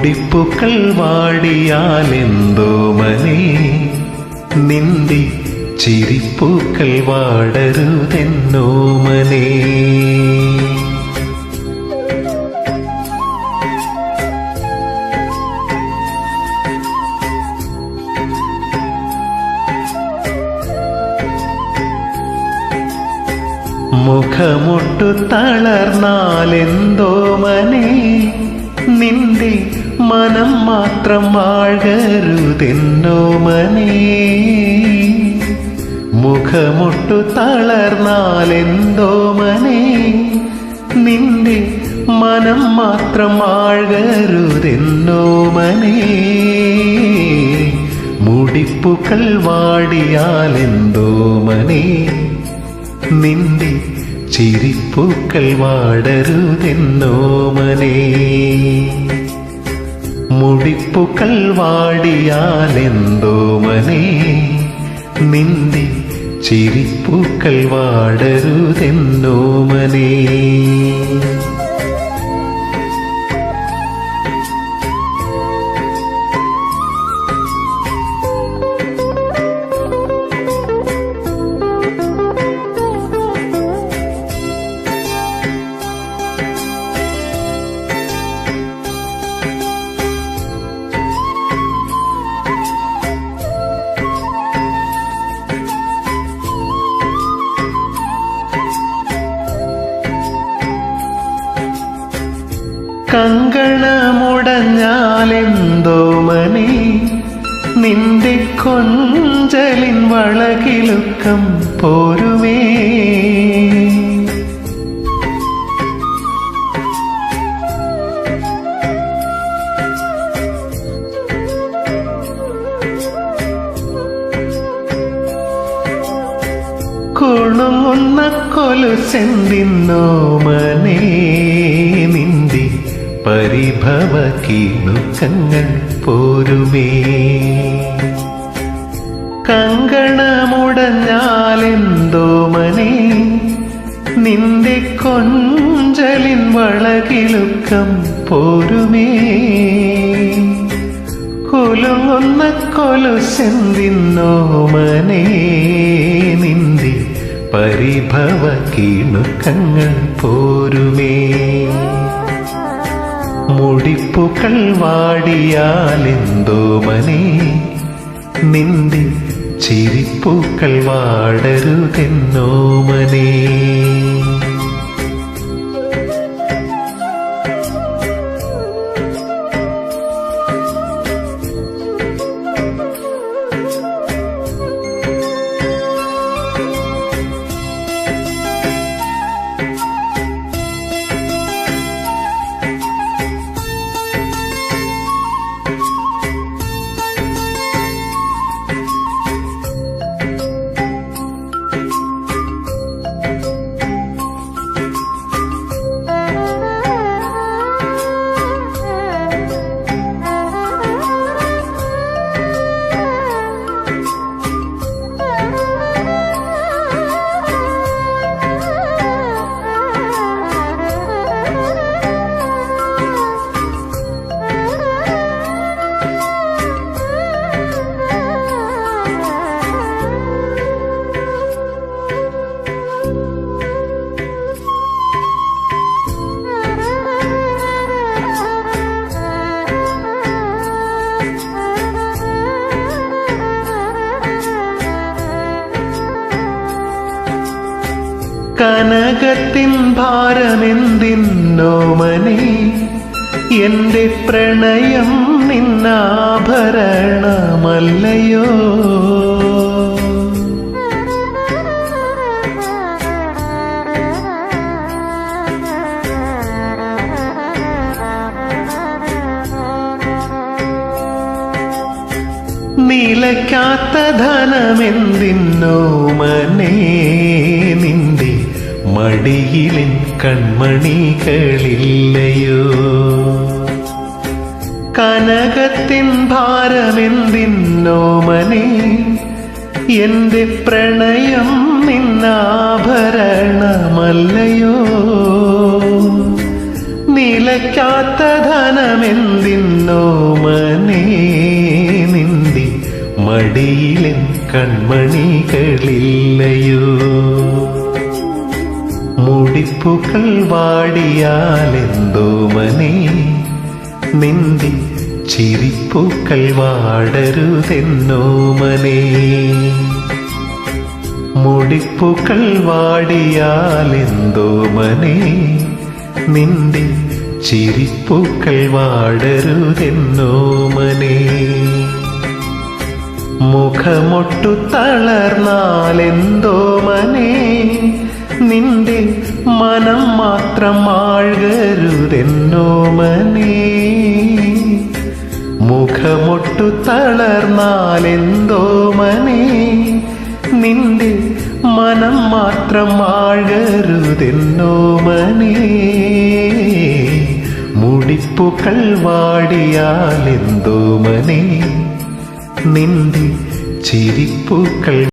മുടിപ്പൂക്കൾ വാടിയാലെന്തോമനേ നിന്റെ ചിരിപ്പൂക്കൾ വാടരുതെന്നോമനേ. മുഖമൊട്ടു തളർന്നാലെന്തോമനേ നിന്റെ മനം മാത്രം വാഴരുതെന്നോമനേ. മുഖമൊട്ടു തളർന്നാലെന്തോമനേ നിന്റെ മനം മാത്രം വാഴരുതെന്നോമനേ. മുടിപ്പൂക്കൾ വാടിയാലെന്തോമനേ നിന്റെ ചിരിപ്പൂക്കൾ വാടരുതെന്നോമനേ. മുടിപ്പൂക്കൾ വാടിയാലെന്തോമനേ നിന്റെ ചിരിപ്പൂക്കൾ വാടരുതെന്നോമനേ. കങ്കണമുടഞ്ഞാലെന്തോമനേ നിന്റെ കൊഞ്ചലിൻ വളകിലുക്കം പോരുമേ. കുണുങ്ങുന്ന കൊലുസെന്തിന്നോമനേ നിന്റെ പരിഭവ കിലുക്കങ്ങൾ പോരുമേ. കങ്കണമുടഞ്ഞാലെന്തോമനേ നിന്റെ കൊഞ്ചലിൻ വളകിലുക്കം പോരുമേ. കുലുങ്ങുന്ന കൊലുസെന്തിന്നോമനേ നിന്റെ പരിഭവ കിലുക്കങ്ങൾ പോരുമേ. മുടിപ്പൂക്കൾ വാടിയാലെന്തോമനേ നിന്റെ ചിരിപ്പൂക്കൾ വാടരുതെന്നോമനേ. കനകത്തിൻ ഭാരമെന്തിന്നോമനേ എന്റെ പ്രണയം നിന്നാഭരണമല്ലയോ. നിലയ്ക്കാത്ത ധനമെന്തിന്നോമനേ നിന്റെ മടിയിലിൻ കൺമണികളില്ലയോ. കനകത്തിൻ ഭാരമെന്തിന്നോമനേ എന്റെ പ്രണയം നിന്നാഭരണമല്ലയോ. നിലയ്ക്കാത്ത ധനമെന്തിന്നോമനേ നിന്റെ മടിയിലെൻ കൺമണികളില്ലയോ. മുടിപ്പുകൾ വാടിയാലെന്തോമനേ നിന്റെ ചിരിപ്പൂക്കൾ വാടരുതെന്നോമനേ. മുടിപ്പൂക്കൾ വാടിയാലെന്തോമനേ നിന്റെ ചിരിപ്പൂക്കൾ വാടരുതെന്നോമനേ. മുഖമൊട്ടു തളർന്നാലെന്തോമനേ നിന്റെ മനം മാത്രം ആഴ്കരുതെന്നോമനേ. മുഖമൊട്ടു തളർന്നാലെന്തോമനേ നിന്റെ മനം മാത്രം ആഴ്കരുതെന്നോമനേ. മുടിപ്പുകൾ വാടിയാലെന്തോമനേ നിന്റെ ചിരിപ്പൂക്കൾ